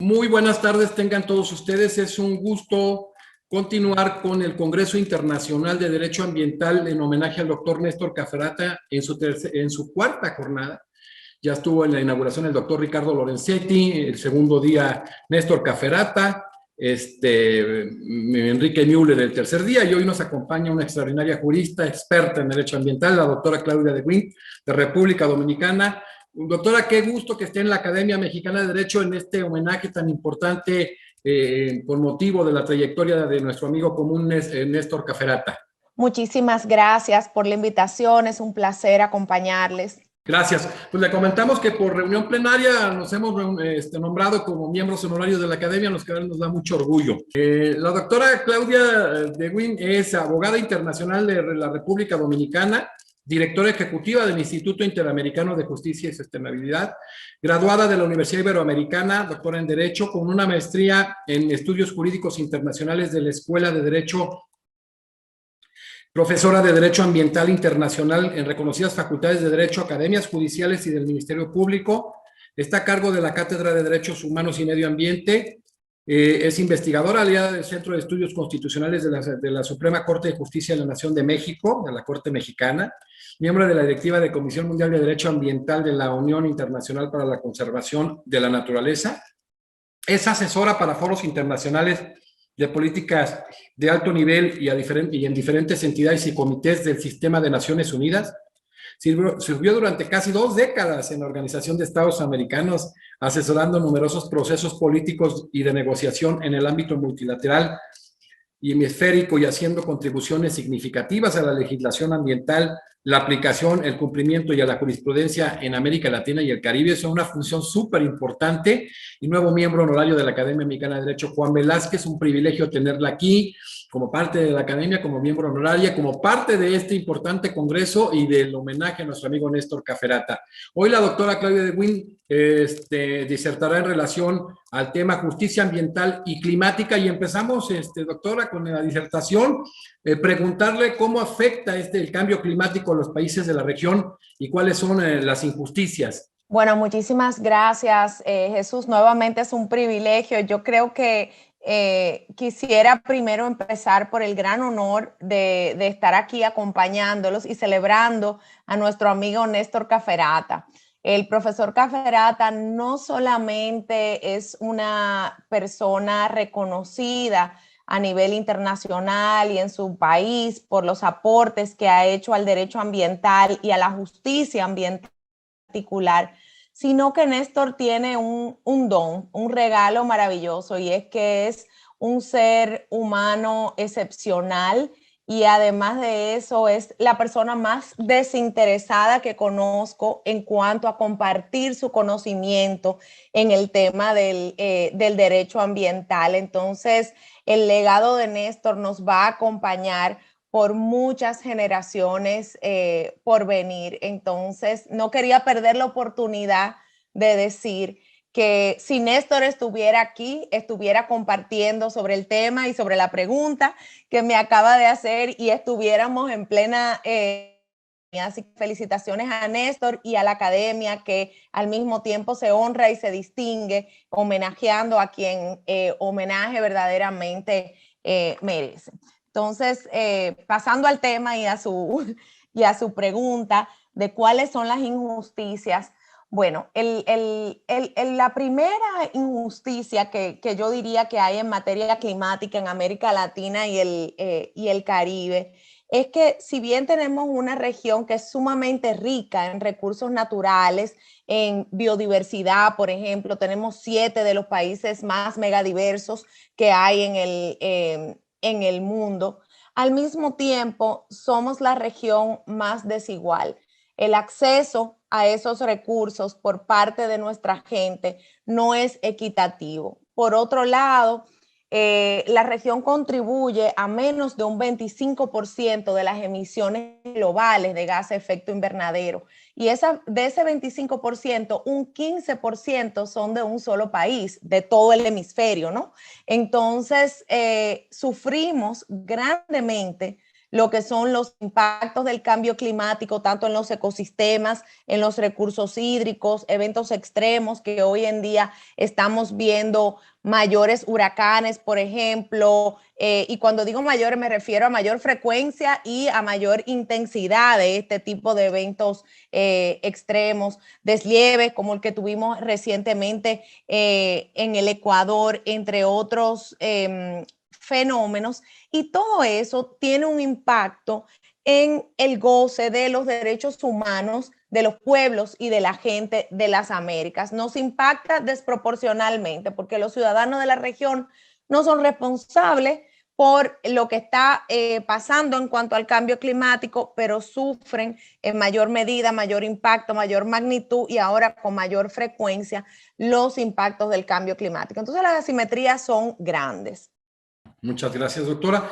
Muy buenas tardes, tengan todos ustedes. Es un gusto continuar con el Congreso Internacional de Derecho Ambiental en homenaje al doctor Néstor Cafferata en su cuarta jornada. Ya estuvo en la inauguración el doctor Ricardo Lorenzetti, el segundo día Néstor Cafferata, Enrique Müller el tercer día, y hoy nos acompaña una extraordinaria jurista, experta en derecho ambiental, la doctora Claudia de Wind, de República Dominicana. Doctora, qué gusto que esté en la Academia Mexicana de Derecho en este homenaje tan importante con motivo de la trayectoria de nuestro amigo común Néstor Cafferata. Muchísimas gracias por la invitación, es un placer acompañarles. Gracias. Pues le comentamos que por reunión plenaria nos hemos nombrado como miembros honorarios de la Academia, los que nos da mucho orgullo. La doctora Claudia de Wind es abogada internacional de la República Dominicana, directora ejecutiva del Instituto Interamericano de Justicia y Sostenibilidad, graduada de la Universidad Iberoamericana, doctora en Derecho, con una maestría en Estudios Jurídicos Internacionales de la Escuela de Derecho, profesora de Derecho Ambiental Internacional en reconocidas facultades de Derecho, academias judiciales y del Ministerio Público. Está a cargo de la Cátedra de Derechos Humanos y Medio Ambiente. Es investigadora aliada del Centro de Estudios Constitucionales de la Suprema Corte de Justicia de la Nación de México, de la Corte Mexicana, miembro de la directiva de Comisión Mundial de Derecho Ambiental de la Unión Internacional para la Conservación de la Naturaleza. Es asesora para foros internacionales de políticas de alto nivel y en diferentes entidades y comités del sistema de Naciones Unidas. Sirvió durante casi 2 décadas en la Organización de Estados Americanos, asesorando numerosos procesos políticos y de negociación en el ámbito multilateral y hemisférico, y haciendo contribuciones significativas a la legislación ambiental, la aplicación, el cumplimiento y a la jurisprudencia en América Latina y el Caribe. Es una función súper importante. Y nuevo miembro honorario de la Academia Mexicana de Derecho, Juan Velázquez, un privilegio tenerla aquí como parte de la Academia, como miembro honoraria, como parte de este importante congreso y del homenaje a nuestro amigo Néstor Cafferata. Hoy la doctora Claudia de Wind disertará en relación al tema justicia ambiental y climática, y empezamos, doctora, con la disertación, preguntarle cómo afecta el cambio climático a los países de la región y cuáles son las injusticias. Bueno, muchísimas gracias, Jesús. Nuevamente es un privilegio. Yo creo que quisiera primero empezar por el gran honor de estar aquí acompañándolos y celebrando a nuestro amigo Néstor Cafferata. El profesor Cafferata no solamente es una persona reconocida a nivel internacional y en su país por los aportes que ha hecho al derecho ambiental y a la justicia ambiental particular, sino que Néstor tiene un don, un regalo maravilloso, y es que es un ser humano excepcional, y además de eso es la persona más desinteresada que conozco en cuanto a compartir su conocimiento en el tema del derecho ambiental. Entonces, el legado de Néstor nos va a acompañar por muchas generaciones por venir. Entonces, no quería perder la oportunidad de decir que si Néstor estuviera aquí, estuviera compartiendo sobre el tema y sobre la pregunta que me acaba de hacer, y estuviéramos en plena... Así que felicitaciones a Néstor y a la Academia, que al mismo tiempo se honra y se distingue homenajeando a quien homenaje verdaderamente merece. Entonces, pasando al tema y a su pregunta de cuáles son las injusticias. Bueno, la primera injusticia que yo diría que hay en materia climática en América Latina y el Caribe es que, si bien tenemos una región que es sumamente rica en recursos naturales, en biodiversidad, por ejemplo, tenemos 7 de los países más megadiversos que hay en el mundo, al mismo tiempo somos la región más desigual. El acceso a esos recursos por parte de nuestra gente no es equitativo. Por otro lado, la región contribuye a menos de un 25% de las emisiones globales de gases de efecto invernadero. Y de ese 25%, un 15% son de un solo país, de todo el hemisferio, ¿no? Entonces, sufrimos grandemente lo que son los impactos del cambio climático, tanto en los ecosistemas, en los recursos hídricos, eventos extremos que hoy en día estamos viendo, mayores huracanes, por ejemplo, y cuando digo mayores me refiero a mayor frecuencia y a mayor intensidad de este tipo de eventos extremos, deslieves como el que tuvimos recientemente en el Ecuador, entre otros fenómenos, y todo eso tiene un impacto en el goce de los derechos humanos de los pueblos y de la gente de las Américas. Nos impacta desproporcionalmente porque los ciudadanos de la región no son responsables por lo que está pasando en cuanto al cambio climático, pero sufren en mayor medida, mayor impacto, mayor magnitud y ahora con mayor frecuencia los impactos del cambio climático. Entonces las asimetrías son grandes. Muchas gracias, doctora.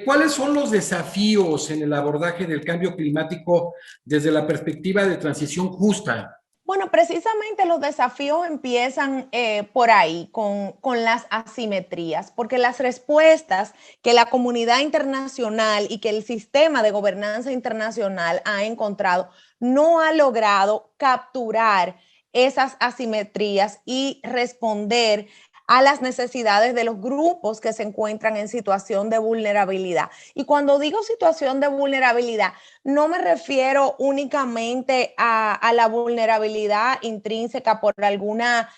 ¿Cuáles son los desafíos en el abordaje del cambio climático desde la perspectiva de transición justa? Bueno, precisamente los desafíos empiezan por ahí, con las asimetrías, porque las respuestas que la comunidad internacional y que el sistema de gobernanza internacional ha encontrado no ha logrado capturar esas asimetrías y responder a las necesidades de los grupos que se encuentran en situación de vulnerabilidad. Y cuando digo situación de vulnerabilidad, no me refiero únicamente a la vulnerabilidad intrínseca por alguna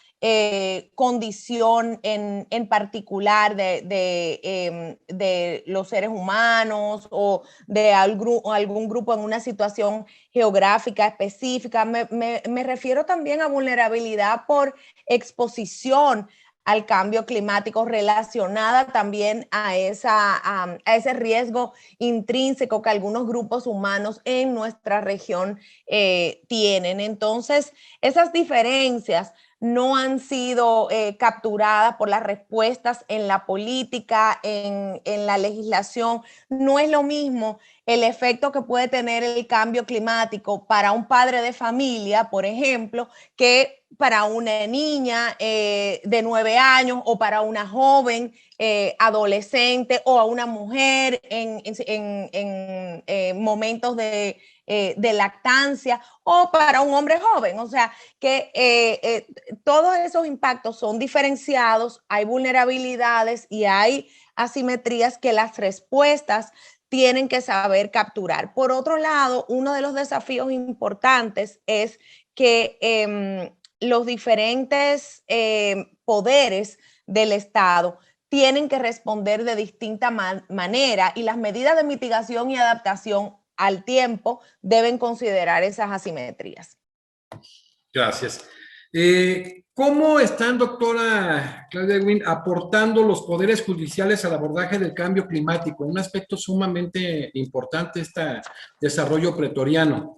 condición en particular de los seres humanos o de algún grupo en una situación geográfica específica. Me refiero también a vulnerabilidad por exposición al cambio climático, relacionada también a ese riesgo intrínseco que algunos grupos humanos en nuestra región tienen. Entonces, esas diferencias no han sido capturadas por las respuestas en la política, en la legislación. No es lo mismo el efecto que puede tener el cambio climático para un padre de familia, por ejemplo, que para una niña de 9 años o para una joven adolescente o a una mujer en momentos de lactancia o para un hombre joven. O sea, que todos esos impactos son diferenciados, hay vulnerabilidades y hay asimetrías que las respuestas tienen que saber capturar. Por otro lado, uno de los desafíos importantes es que los diferentes poderes del Estado tienen que responder de distinta manera y las medidas de mitigación y adaptación al tiempo deben considerar esas asimetrías. Gracias. ¿Cómo están, doctora Claudia Ewing, aportando los poderes judiciales al abordaje del cambio climático? Un aspecto sumamente importante, este desarrollo pretoriano.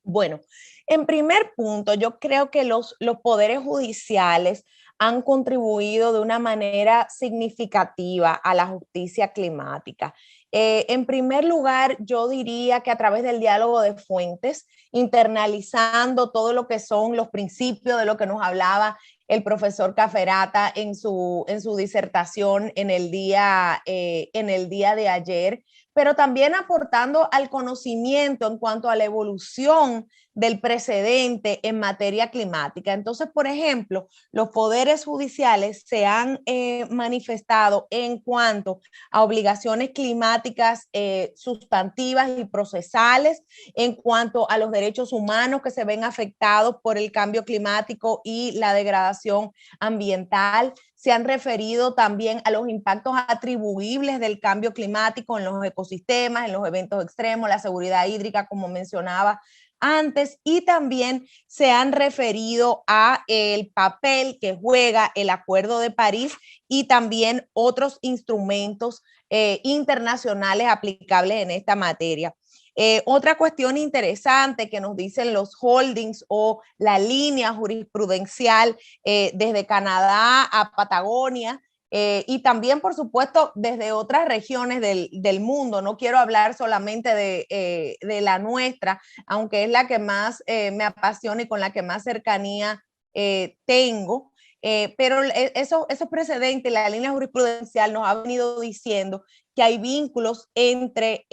Bueno, en primer punto, yo creo que los poderes judiciales han contribuido de una manera significativa a la justicia climática. En primer lugar, yo diría que a través del diálogo de fuentes, internalizando todo lo que son los principios de lo que nos hablaba el profesor Caferata en su disertación en el día de ayer, pero también aportando al conocimiento en cuanto a la evolución del precedente en materia climática. Entonces, por ejemplo, los poderes judiciales se han manifestado en cuanto a obligaciones climáticas sustantivas y procesales, en cuanto a los derechos humanos que se ven afectados por el cambio climático y la degradación ambiental. Se han referido también a los impactos atribuibles del cambio climático en los ecosistemas, en los eventos extremos, la seguridad hídrica, como mencionaba antes, y también se han referido a el papel que juega el Acuerdo de París y también otros instrumentos internacionales aplicables en esta materia. Otra cuestión interesante que nos dicen los holdings o la línea jurisprudencial desde Canadá a Patagonia, y también, por supuesto, desde otras regiones del mundo. No quiero hablar solamente de la nuestra, aunque es la que más me apasiona y con la que más cercanía tengo. pero esos precedentes, la línea jurisprudencial nos ha venido diciendo que hay vínculos entre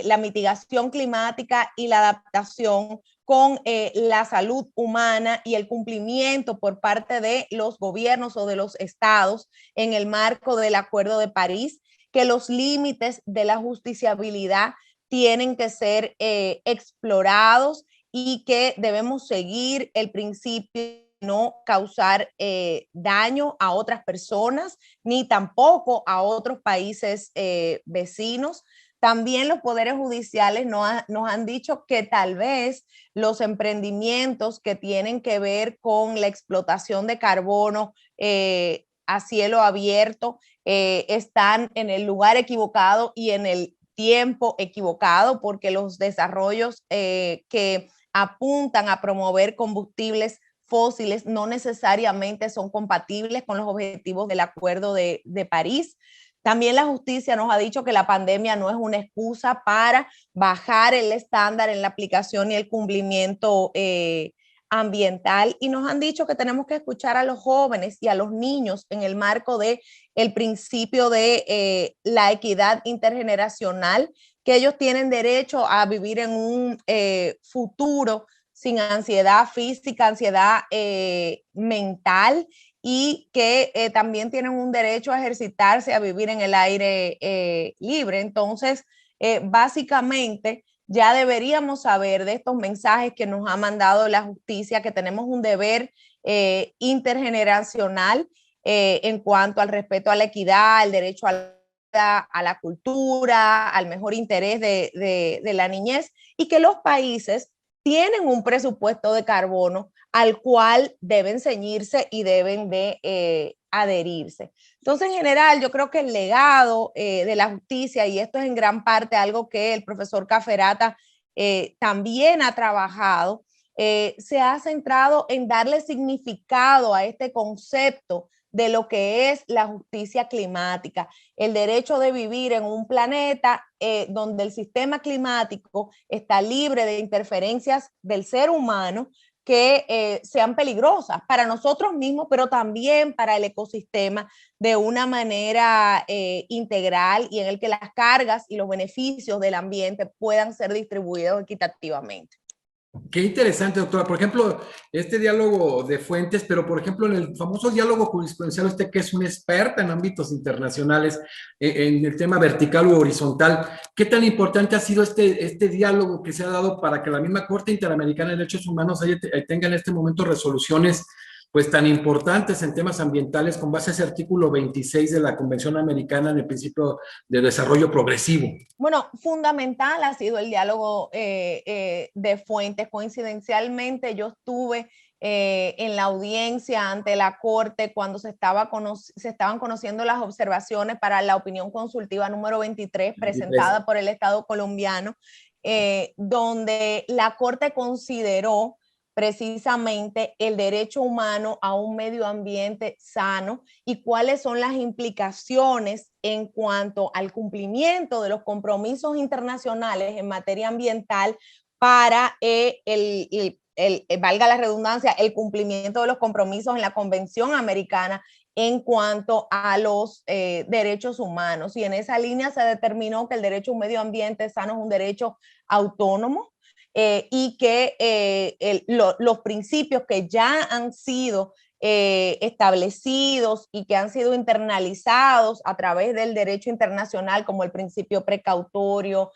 la mitigación climática y la adaptación con la salud humana y el cumplimiento por parte de los gobiernos o de los estados en el marco del Acuerdo de París, que los límites de la justiciabilidad tienen que ser explorados y que debemos seguir el principio de no causar daño a otras personas ni tampoco a otros países vecinos. También los poderes judiciales nos han dicho que tal vez los emprendimientos que tienen que ver con la explotación de carbono a cielo abierto están en el lugar equivocado y en el tiempo equivocado, porque los desarrollos que apuntan a promover combustibles fósiles no necesariamente son compatibles con los objetivos del Acuerdo de París. También la justicia nos ha dicho que la pandemia no es una excusa para bajar el estándar en la aplicación y el cumplimiento ambiental, y nos han dicho que tenemos que escuchar a los jóvenes y a los niños en el marco de el principio de la equidad intergeneracional, que ellos tienen derecho a vivir en un futuro sin ansiedad física, ansiedad mental, y que también tienen un derecho a ejercitarse, a vivir en el aire libre. Entonces, básicamente, ya deberíamos saber de estos mensajes que nos ha mandado la justicia, que tenemos un deber intergeneracional en cuanto al respeto a la equidad, al derecho a la cultura, al mejor interés de la niñez, y que los países tienen un presupuesto de carbono al cual deben ceñirse y deben de adherirse. Entonces, en general, yo creo que el legado de la justicia, y esto es en gran parte algo que el profesor Cafferata también ha trabajado, se ha centrado en darle significado a este concepto de lo que es la justicia climática, el derecho de vivir en un planeta donde el sistema climático está libre de interferencias del ser humano que sean peligrosas para nosotros mismos, pero también para el ecosistema de una manera integral, y en el que las cargas y los beneficios del ambiente puedan ser distribuidos equitativamente. Qué interesante, doctora. Por ejemplo, este diálogo de fuentes, pero por ejemplo, en el famoso diálogo jurisprudencial, usted que es una experta en ámbitos internacionales, en el tema vertical u horizontal, ¿qué tan importante ha sido este diálogo que se ha dado para que la misma Corte Interamericana de Derechos Humanos tenga en este momento resoluciones pues tan importantes en temas ambientales con base a ese artículo 26 de la Convención Americana del Principio de Desarrollo Progresivo? Bueno, fundamental ha sido el diálogo de fuentes. Coincidencialmente, yo estuve en la audiencia ante la Corte cuando se estaban conociendo las observaciones para la opinión consultiva número 23 presentada por el Estado colombiano, donde la Corte consideró precisamente el derecho humano a un medio ambiente sano y cuáles son las implicaciones en cuanto al cumplimiento de los compromisos internacionales en materia ambiental para valga la redundancia, el cumplimiento de los compromisos en la Convención Americana en cuanto a los derechos humanos. Y en esa línea se determinó que el derecho a un medio ambiente sano es un derecho autónomo, y que los principios que ya han sido establecidos y que han sido internalizados a través del derecho internacional, como el principio precautorio,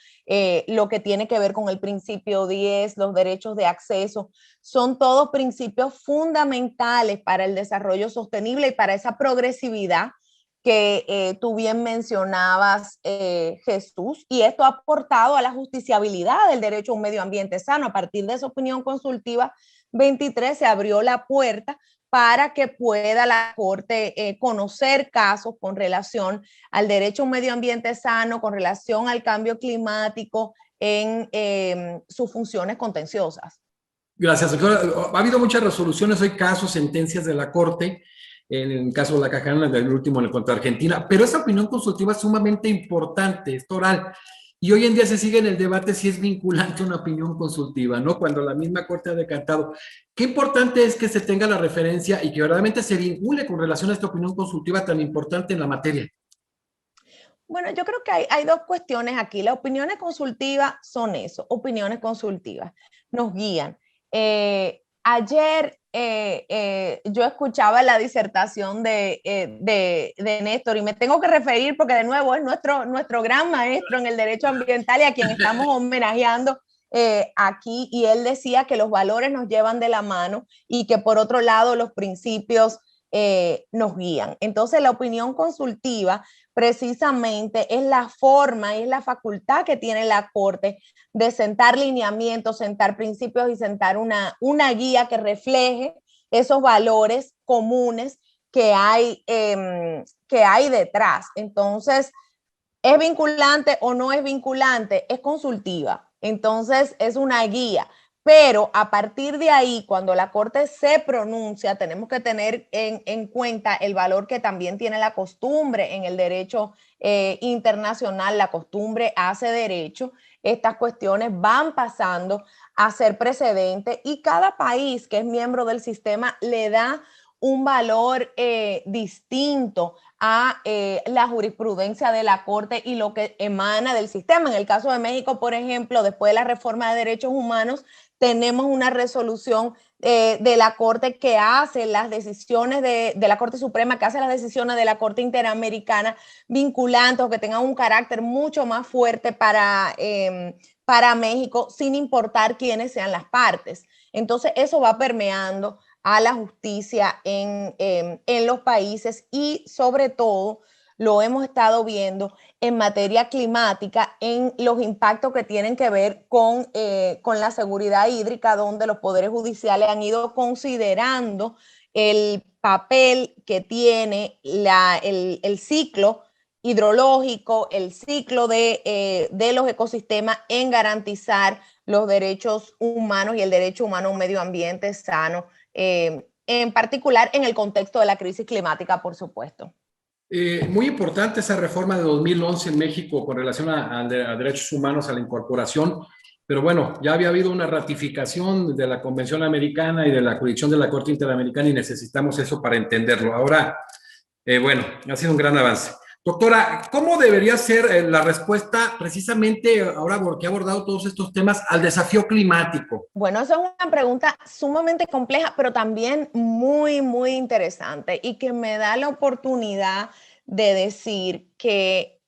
lo que tiene que ver con el principio 10, los derechos de acceso, son todos principios fundamentales para el desarrollo sostenible y para esa progresividad que tú bien mencionabas, Jesús, y esto ha aportado a la justiciabilidad del derecho a un medio ambiente sano. A partir de esa opinión consultiva 23 se abrió la puerta para que pueda la Corte conocer casos con relación al derecho a un medio ambiente sano, con relación al cambio climático en sus funciones contenciosas. Gracias, doctora. Ha habido muchas resoluciones, hoy casos, sentencias de la Corte, en el caso de la Cajana, del último en el contra Argentina, pero esa opinión consultiva es sumamente importante, es oral. Y hoy en día se sigue en el debate si es vinculante una opinión consultiva, ¿no? Cuando la misma Corte ha decantado. Qué importante es que se tenga la referencia y que verdaderamente se vincule con relación a esta opinión consultiva tan importante en la materia. Bueno, yo creo que hay dos cuestiones aquí. Las opiniones consultivas son eso, opiniones consultivas. Nos guían. Ayer yo escuchaba la disertación de Néstor y me tengo que referir porque de nuevo es nuestro gran maestro en el derecho ambiental y a quien estamos homenajeando aquí, y él decía que los valores nos llevan de la mano y que por otro lado los principios nos guían. Entonces la opinión consultiva precisamente es la forma y es la facultad que tiene la Corte de sentar lineamientos, sentar principios y sentar una guía que refleje esos valores comunes que hay detrás. Entonces, ¿es vinculante o no es vinculante? Es consultiva. Entonces, es una guía. Pero a partir de ahí, cuando la Corte se pronuncia, tenemos que tener en cuenta el valor que también tiene la costumbre en el derecho internacional. La costumbre hace derecho. Estas cuestiones van pasando a ser precedente y cada país que es miembro del sistema le da un valor distinto a la jurisprudencia de la Corte y lo que emana del sistema. En el caso de México, por ejemplo, después de la reforma de derechos humanos, tenemos una resolución de la Corte que hace las decisiones de la Corte Suprema, que hace las decisiones de la Corte Interamericana vinculantes o que tengan un carácter mucho más fuerte para México, sin importar quiénes sean las partes. Entonces, eso va permeando a la justicia en los países y sobre todo lo hemos estado viendo en materia climática, en los impactos que tienen que ver con la seguridad hídrica, donde los poderes judiciales han ido considerando el papel que tiene el ciclo hidrológico, el ciclo de los ecosistemas en garantizar los derechos humanos y el derecho humano a un medio ambiente sano, en particular en el contexto de la crisis climática, por supuesto. Muy importante esa reforma de 2011 en México con relación a derechos humanos, a la incorporación, pero bueno, ya había habido una ratificación de la Convención Americana y de la jurisdicción de la Corte Interamericana y necesitamos eso para entenderlo. Ahora, bueno, ha sido un gran avance. Doctora, ¿cómo debería ser la respuesta precisamente ahora porque ha abordado todos estos temas al desafío climático? Bueno, esa es una pregunta sumamente compleja, pero también muy, muy interesante y que me da la oportunidad de decir que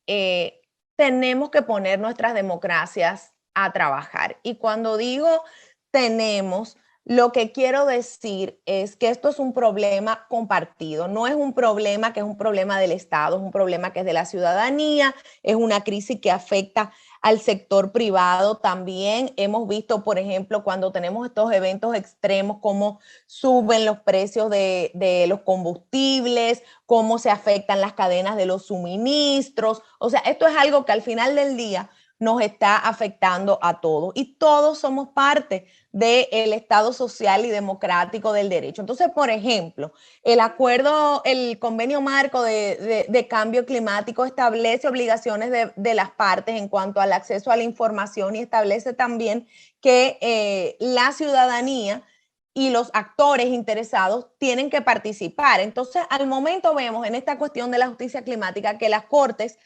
tenemos que poner nuestras democracias a trabajar. Y cuando digo tenemos, lo que quiero decir es que esto es un problema compartido, no es un problema que es un problema del Estado, es un problema que es de la ciudadanía, es una crisis que afecta al sector privado también. Hemos visto, por ejemplo, cuando tenemos estos eventos extremos, cómo suben los precios de los combustibles, cómo se afectan las cadenas de los suministros. O sea, esto es algo que al final del día nos está afectando a todos y todos somos parte del Estado social y democrático del derecho. Entonces, por ejemplo, el convenio marco de cambio climático establece obligaciones de las partes en cuanto al acceso a la información y establece también que la ciudadanía y los actores interesados tienen que participar. Entonces, al momento vemos en esta cuestión de la justicia climática que las cortes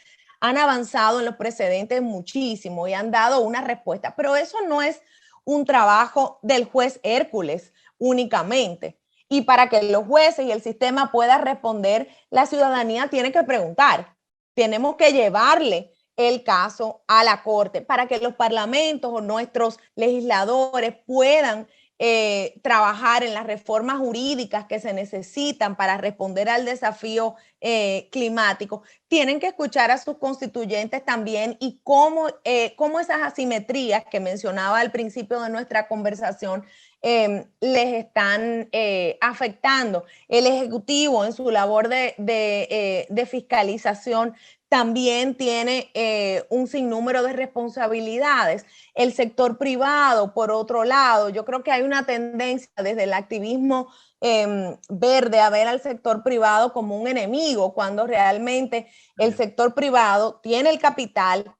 han avanzado en los precedentes muchísimo y han dado una respuesta, pero eso no es un trabajo del juez Hércules únicamente. Y para que los jueces y el sistema pueda responder, la ciudadanía tiene que preguntar. Tenemos que llevarle el caso a la Corte para que los parlamentos o nuestros legisladores puedan trabajar en las reformas jurídicas que se necesitan para responder al desafío climático. Tienen que escuchar a sus constituyentes también y cómo esas asimetrías que mencionaba al principio de nuestra conversación les están afectando. El Ejecutivo en su labor de fiscalización también tiene un sinnúmero de responsabilidades. El sector privado, por otro lado, yo creo que hay una tendencia desde el activismo verde a ver al sector privado como un enemigo, cuando realmente el sector privado tiene el capital,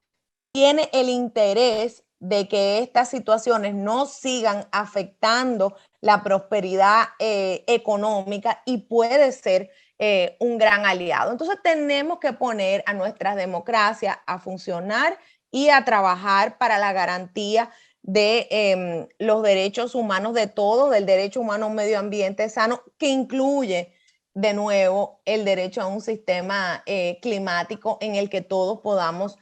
tiene el interés de que estas situaciones no sigan afectando la prosperidad económica y puede ser un gran aliado. Entonces tenemos que poner a nuestras democracias a funcionar y a trabajar para la garantía de los derechos humanos de todos, del derecho humano a un medio ambiente sano, que incluye de nuevo el derecho a un sistema climático en el que todos podamos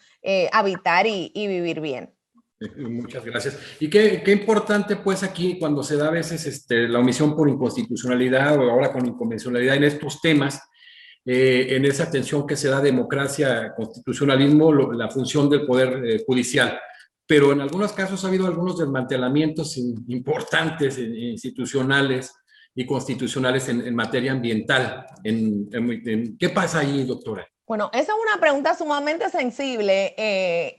habitar y vivir bien. Muchas gracias. Y qué importante, pues, aquí cuando se da a veces la omisión por inconstitucionalidad o ahora con inconvencionalidad en estos temas, en esa atención que se da a democracia, constitucionalismo, la función del Poder Judicial. Pero en algunos casos ha habido algunos desmantelamientos importantes institucionales y constitucionales en materia ambiental. ¿Qué pasa ahí, doctora? Bueno, esa es una pregunta sumamente sensible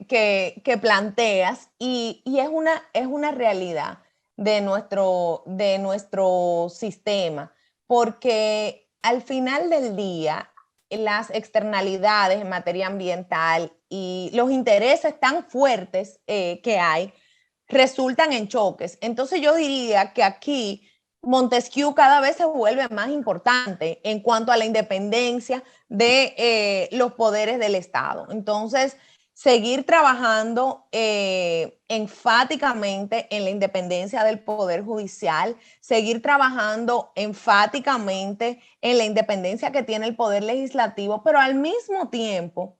que planteas y es una realidad de nuestro sistema, porque al final del día las externalidades en materia ambiental y los intereses tan fuertes que hay resultan en choques. Entonces yo diría que aquí Montesquieu cada vez se vuelve más importante en cuanto a la independencia de los poderes del Estado. Entonces, seguir trabajando enfáticamente en la independencia del Poder Judicial, seguir trabajando enfáticamente en la independencia que tiene el Poder Legislativo, pero al mismo tiempo,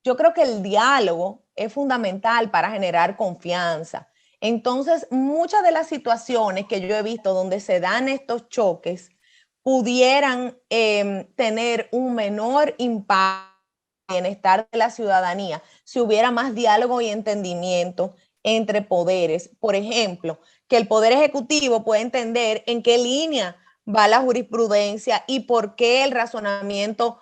yo creo que el diálogo es fundamental para generar confianza. Entonces, muchas de las situaciones que yo he visto donde se dan estos choques pudieran tener un menor impacto en el bienestar de la ciudadanía si hubiera más diálogo y entendimiento entre poderes. Por ejemplo, que el Poder Ejecutivo pueda entender en qué línea va la jurisprudencia y por qué el razonamiento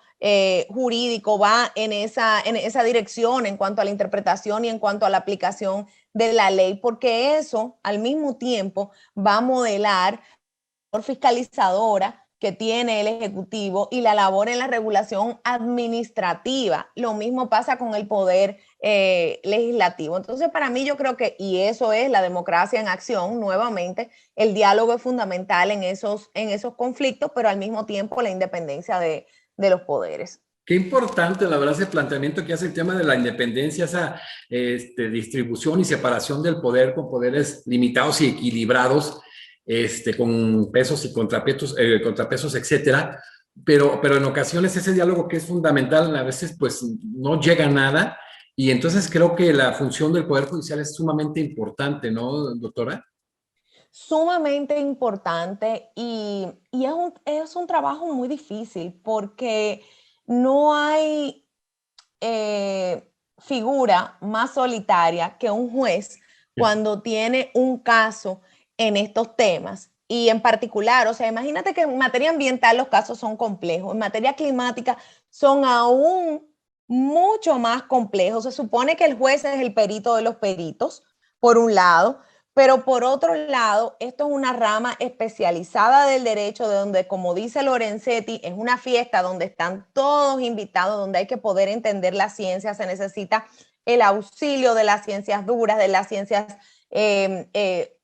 jurídico va en esa dirección en cuanto a la interpretación y en cuanto a la aplicación de la ley, porque eso al mismo tiempo va a modelar la fiscalizadora que tiene el Ejecutivo y la labor en la regulación administrativa. Lo mismo pasa con el poder legislativo. Entonces, para mí yo creo que, y eso es la democracia en acción, nuevamente, el diálogo es fundamental en esos conflictos, pero al mismo tiempo la independencia de los poderes. Qué importante, la verdad, ese planteamiento que hace el tema de la independencia, esa distribución y separación del poder con poderes limitados y equilibrados, con pesos y contrapesos, etcétera. Pero en ocasiones ese diálogo que es fundamental, a veces pues no llega a nada. Y entonces creo que la función del Poder Judicial es sumamente importante, ¿no, doctora? Sumamente importante y es un trabajo muy difícil porque no hay figura más solitaria que un juez cuando tiene un caso en estos temas. Y en particular, o sea, imagínate que en materia ambiental los casos son complejos, en materia climática son aún mucho más complejos. Se supone que el juez es el perito de los peritos, por un lado, pero por otro lado, esto es una rama especializada del derecho, de donde, como dice Lorenzetti, es una fiesta donde están todos invitados, donde hay que poder entender la ciencia, se necesita el auxilio de las ciencias duras, de las ciencias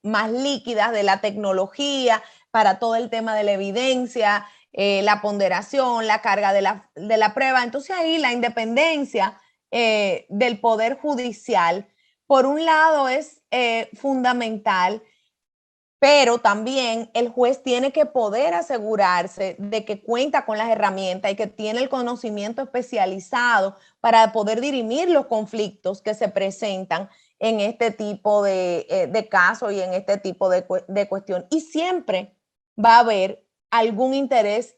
más líquidas, de la tecnología, para todo el tema de la evidencia, la ponderación, la carga de la prueba. Entonces ahí la independencia del Poder Judicial, por un lado, es fundamental, pero también el juez tiene que poder asegurarse de que cuenta con las herramientas y que tiene el conocimiento especializado para poder dirimir los conflictos que se presentan en este tipo de casos y en este tipo de cuestión. Y siempre va a haber algún interés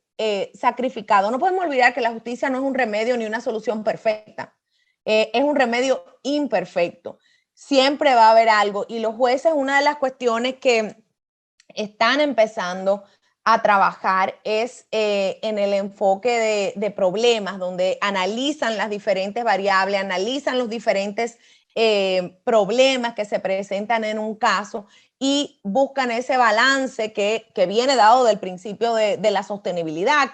sacrificado. No podemos olvidar que la justicia no es un remedio ni una solución perfecta. Es un remedio imperfecto. Siempre va a haber algo y los jueces, una de las cuestiones que están empezando a trabajar es en el enfoque de problemas, donde analizan las diferentes variables, analizan los diferentes problemas que se presentan en un caso y buscan ese balance que viene dado del principio de la sostenibilidad,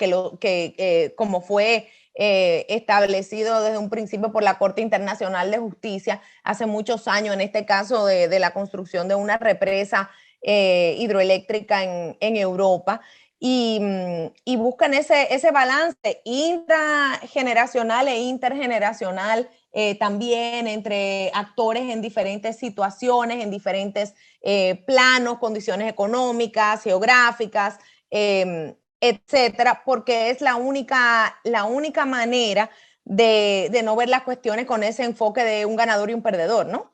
como fue establecido desde un principio por la Corte Internacional de Justicia hace muchos años, en este caso de la construcción de una represa hidroeléctrica en Europa. Y buscan ese balance intrageneracional e intergeneracional también entre actores en diferentes situaciones, en diferentes planos, condiciones económicas, geográficas, etcétera, porque es la única manera de no ver las cuestiones con ese enfoque de un ganador y un perdedor, ¿no?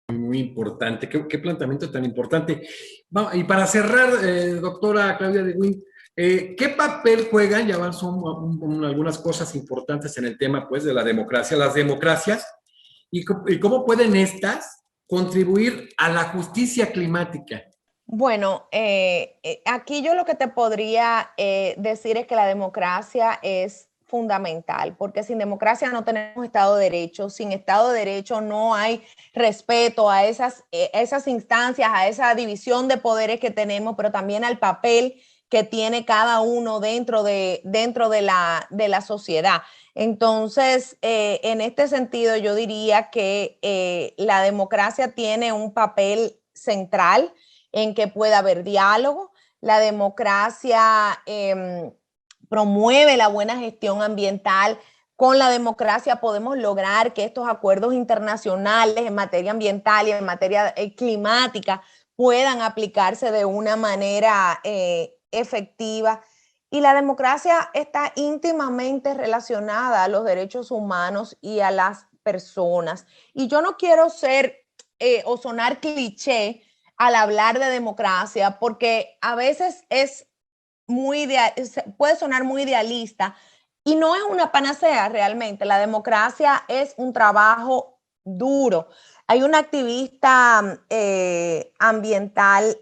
Muy importante, qué planteamiento tan importante. Y para cerrar, doctora Claudia de Wind, ¿qué papel juegan? Ya son algunas cosas importantes en el tema, pues, de la democracia, las democracias, y cómo pueden estas contribuir a la justicia climática. Bueno, aquí yo lo que te podría decir es que la democracia es fundamental, porque sin democracia no tenemos Estado de Derecho, sin Estado de Derecho no hay respeto a esas instancias, a esa división de poderes que tenemos, pero también al papel que tiene cada uno dentro de la sociedad. Entonces, en este sentido, yo diría que la democracia tiene un papel central en que pueda haber diálogo. La democracia promueve la buena gestión ambiental. Con la democracia podemos lograr que estos acuerdos internacionales en materia ambiental y en materia climática puedan aplicarse de una manera efectiva. Y la democracia está íntimamente relacionada a los derechos humanos y a las personas. Y yo no quiero ser o sonar cliché al hablar de democracia, porque a veces puede sonar muy idealista y no es una panacea realmente. La democracia es un trabajo duro. Hay una activista ambiental,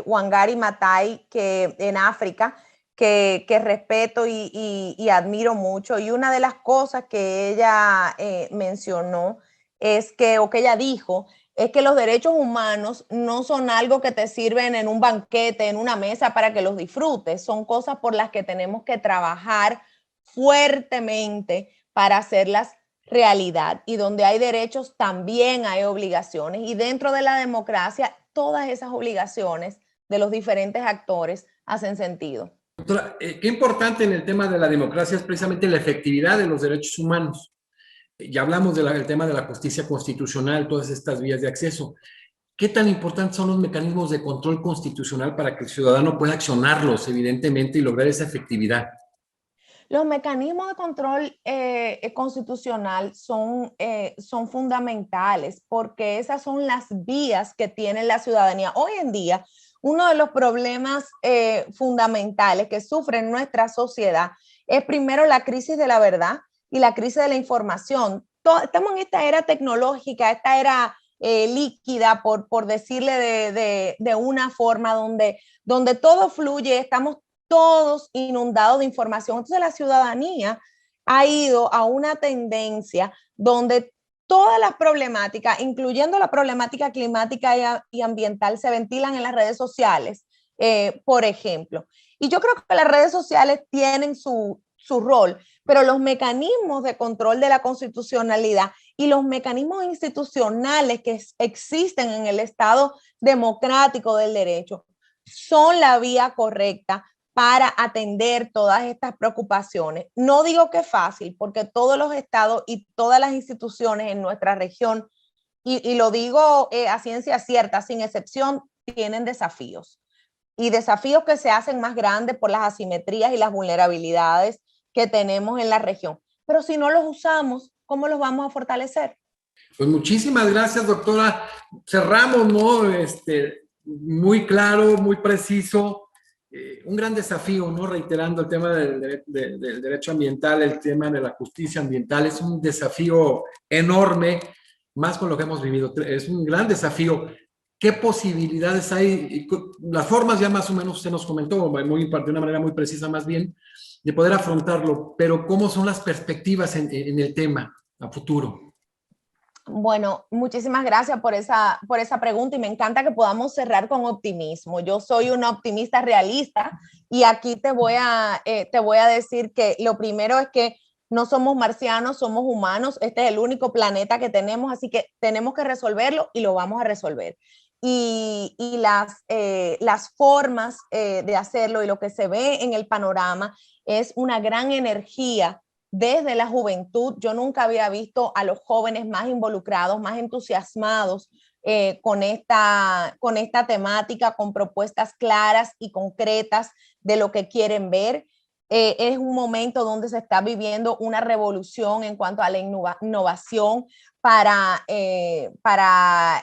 Wangari Maathai, que en África, que respeto y admiro mucho. Y una de las cosas que ella mencionó o que ella dijo, es que los derechos humanos no son algo que te sirven en un banquete, en una mesa para que los disfrutes. Son cosas por las que tenemos que trabajar fuertemente para hacerlas realidad. Y donde hay derechos también hay obligaciones. Y dentro de la democracia, todas esas obligaciones de los diferentes actores hacen sentido. Doctora, qué importante en el tema de la democracia es precisamente la efectividad de los derechos humanos. Ya hablamos del tema de la justicia constitucional, todas estas vías de acceso. ¿Qué tan importantes son los mecanismos de control constitucional para que el ciudadano pueda accionarlos, evidentemente, y lograr esa efectividad? Los mecanismos de control constitucional son fundamentales porque esas son las vías que tiene la ciudadanía. Hoy en día, uno de los problemas fundamentales que sufre nuestra sociedad es primero la crisis de la verdad y la crisis de la información. Estamos en esta era tecnológica, esta era líquida, por decirle de una forma, donde todo fluye, estamos todos inundados de información. Entonces la ciudadanía ha ido a una tendencia donde todas las problemáticas, incluyendo la problemática climática y ambiental, se ventilan en las redes sociales, por ejemplo. Y yo creo que las redes sociales tienen su rol, pero los mecanismos de control de la constitucionalidad y los mecanismos institucionales que existen en el Estado democrático del derecho son la vía correcta para atender todas estas preocupaciones. No digo que es fácil, porque todos los estados y todas las instituciones en nuestra región, y lo digo a ciencia cierta, sin excepción, tienen desafíos. Y desafíos que se hacen más grandes por las asimetrías y las vulnerabilidades que tenemos en la región. Pero si no los usamos, ¿cómo los vamos a fortalecer? Pues muchísimas gracias, doctora. Cerramos, ¿no? Muy claro, muy preciso. Un gran desafío, ¿no? Reiterando el tema del derecho ambiental, el tema de la justicia ambiental, es un desafío enorme, más con lo que hemos vivido. Es un gran desafío. ¿Qué posibilidades hay? Las formas ya más o menos se nos comentó, de una manera muy precisa más bien, de poder afrontarlo, pero ¿cómo son las perspectivas en el tema a futuro? Bueno, muchísimas gracias por esa pregunta y me encanta que podamos cerrar con optimismo. Yo soy una optimista realista y aquí te voy a decir que lo primero es que no somos marcianos, somos humanos, este es el único planeta que tenemos, así que tenemos que resolverlo y lo vamos a resolver. Y las formas de hacerlo y lo que se ve en el panorama es una gran energía desde la juventud. Yo nunca había visto a los jóvenes más involucrados, más entusiasmados con esta temática, con propuestas claras y concretas de lo que quieren ver. Es un momento donde se está viviendo una revolución en cuanto a la innovación para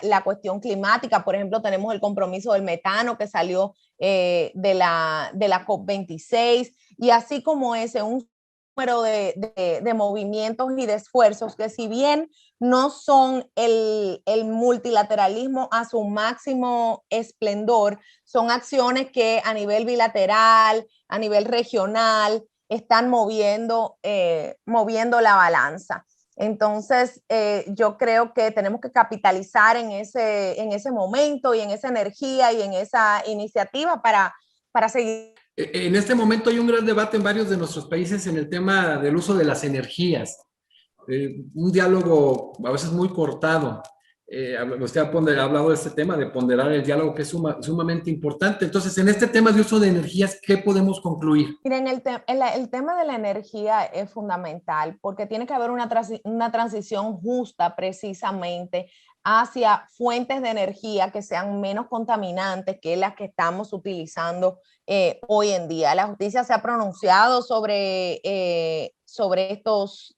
la cuestión climática. Por ejemplo, tenemos el compromiso del metano que salió de la COP26, y así como ese, un número de movimientos y de esfuerzos que, si bien no son el multilateralismo a su máximo esplendor, son acciones que a nivel bilateral, a nivel regional, están moviendo la balanza. Entonces, yo creo que tenemos que capitalizar en ese momento y en esa energía y en esa iniciativa para seguir. En este momento hay un gran debate en varios de nuestros países en el tema del uso de las energías. Un diálogo a veces muy cortado. Usted ha hablado de este tema, de ponderar el diálogo, que es sumamente importante. Entonces, en este tema de uso de energías, ¿qué podemos concluir? Miren, el tema de la energía es fundamental porque tiene que haber una transición justa precisamente hacia fuentes de energía que sean menos contaminantes que las que estamos utilizando hoy en día. La justicia se ha pronunciado sobre estos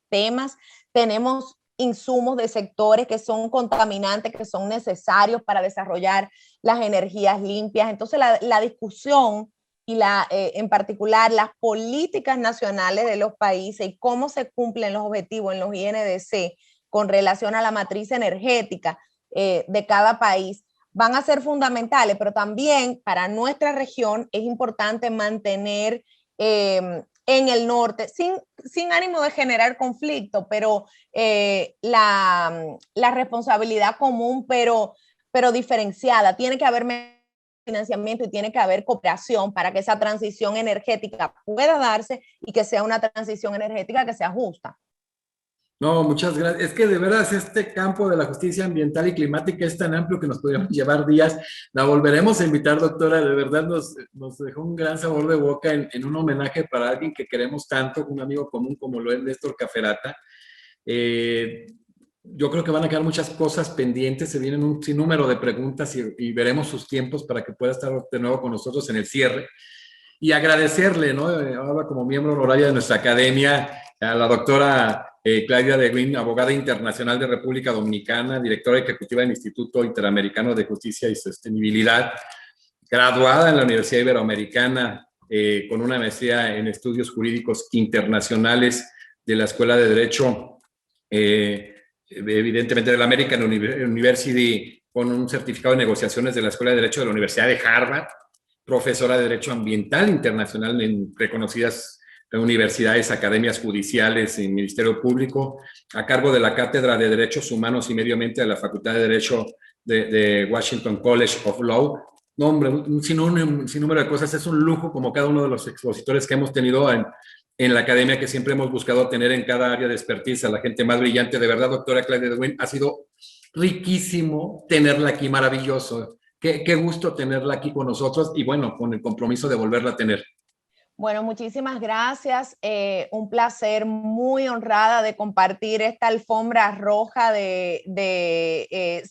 temas. Tenemos insumos de sectores que son contaminantes, que son necesarios para desarrollar las energías limpias. Entonces, la discusión y en particular las políticas nacionales de los países y cómo se cumplen los objetivos en los INDC con relación a la matriz energética de cada país van a ser fundamentales, pero también para nuestra región es importante mantener en el norte, sin ánimo de generar conflicto, pero la responsabilidad común, pero diferenciada. Tiene que haber financiamiento y tiene que haber cooperación para que esa transición energética pueda darse y que sea una transición energética que sea justa. No, muchas gracias. Es que de veras este campo de la justicia ambiental y climática es tan amplio que nos podríamos llevar días. La volveremos a invitar, doctora. De verdad nos dejó un gran sabor de boca en un homenaje para alguien que queremos tanto, un amigo común como lo es Néstor Caferata. Yo creo que van a quedar muchas cosas pendientes, se vienen un sinnúmero de preguntas y veremos sus tiempos para que pueda estar de nuevo con nosotros en el cierre. Y agradecerle, ¿no? Ahora como miembro honoraria de nuestra academia, a la doctora Claudia de Guin, abogada internacional de República Dominicana, directora ejecutiva del Instituto Interamericano de Justicia y Sostenibilidad, graduada en la Universidad Iberoamericana con una maestría en estudios jurídicos internacionales de la Escuela de Derecho, evidentemente de la American University, con un certificado de negociaciones de la Escuela de Derecho de la Universidad de Harvard, profesora de Derecho Ambiental Internacional en reconocidas universidades, academias judiciales y Ministerio Público, a cargo de la Cátedra de Derechos Humanos y Medio Ambiente de la Facultad de Derecho de Washington College of Law. No, hombre, un sinnúmero de cosas. Es un lujo como cada uno de los expositores que hemos tenido en la academia, que siempre hemos buscado tener en cada área de expertise a la gente más brillante. De verdad, doctora Claudia de Guin, ha sido riquísimo tenerla aquí, maravilloso. Qué gusto tenerla aquí con nosotros y bueno, con el compromiso de volverla a tener. Bueno, muchísimas gracias. Un placer, muy honrada de compartir esta alfombra roja de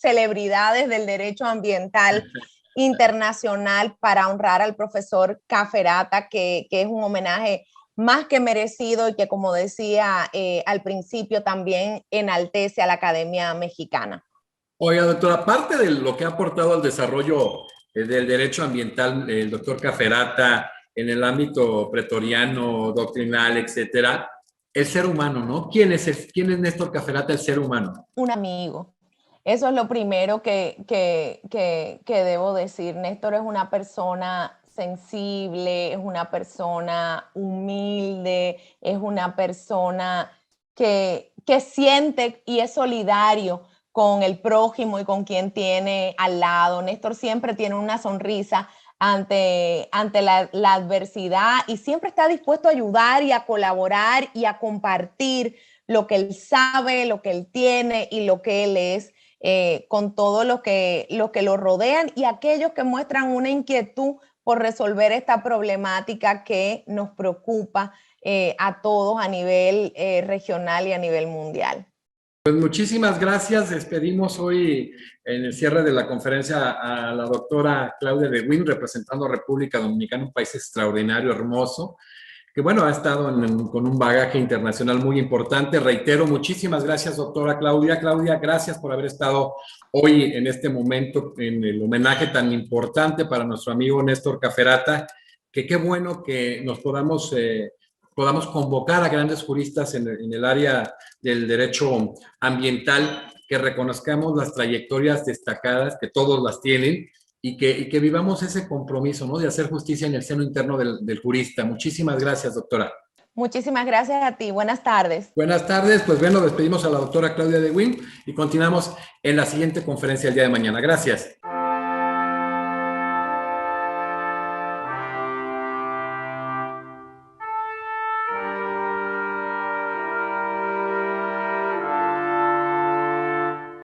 celebridades del derecho ambiental internacional para honrar al profesor Caferata, que es un homenaje más que merecido y que, como decía al principio, también enaltece a la Academia Mexicana. Oiga, doctora, aparte de lo que ha aportado al desarrollo del derecho ambiental el doctor Caferata en el ámbito pretoriano, doctrinal, etcétera, el ser humano, ¿no? ¿Quién es Néstor Caferata, el ser humano? Un amigo. Eso es lo primero que debo decir. Néstor es una persona sensible, es una persona humilde, es una persona que siente y es solidario con el prójimo y con quien tiene al lado. Néstor siempre tiene una sonrisa ante la adversidad y siempre está dispuesto a ayudar y a colaborar y a compartir lo que él sabe, lo que él tiene y lo que él es con todo lo que lo rodean y aquellos que muestran una inquietud por resolver esta problemática que nos preocupa a todos a nivel regional y a nivel mundial. Pues muchísimas gracias. Despedimos hoy en el cierre de la conferencia a la doctora Claudia de Win, representando a República Dominicana, un país extraordinario, hermoso, que bueno, ha estado con un bagaje internacional muy importante. Reitero, muchísimas gracias, doctora Claudia. Claudia, gracias por haber estado hoy en este momento en el homenaje tan importante para nuestro amigo Néstor Caferata, que qué bueno que nos podamos convocar a grandes juristas en el área del derecho ambiental, que reconozcamos las trayectorias destacadas, que todos las tienen, y que vivamos ese compromiso, ¿no?, de hacer justicia en el seno interno del jurista. Muchísimas gracias, doctora. Muchísimas gracias a ti. Buenas tardes. Buenas tardes. Pues bueno, despedimos a la doctora Claudia de Win y continuamos en la siguiente conferencia el día de mañana. Gracias.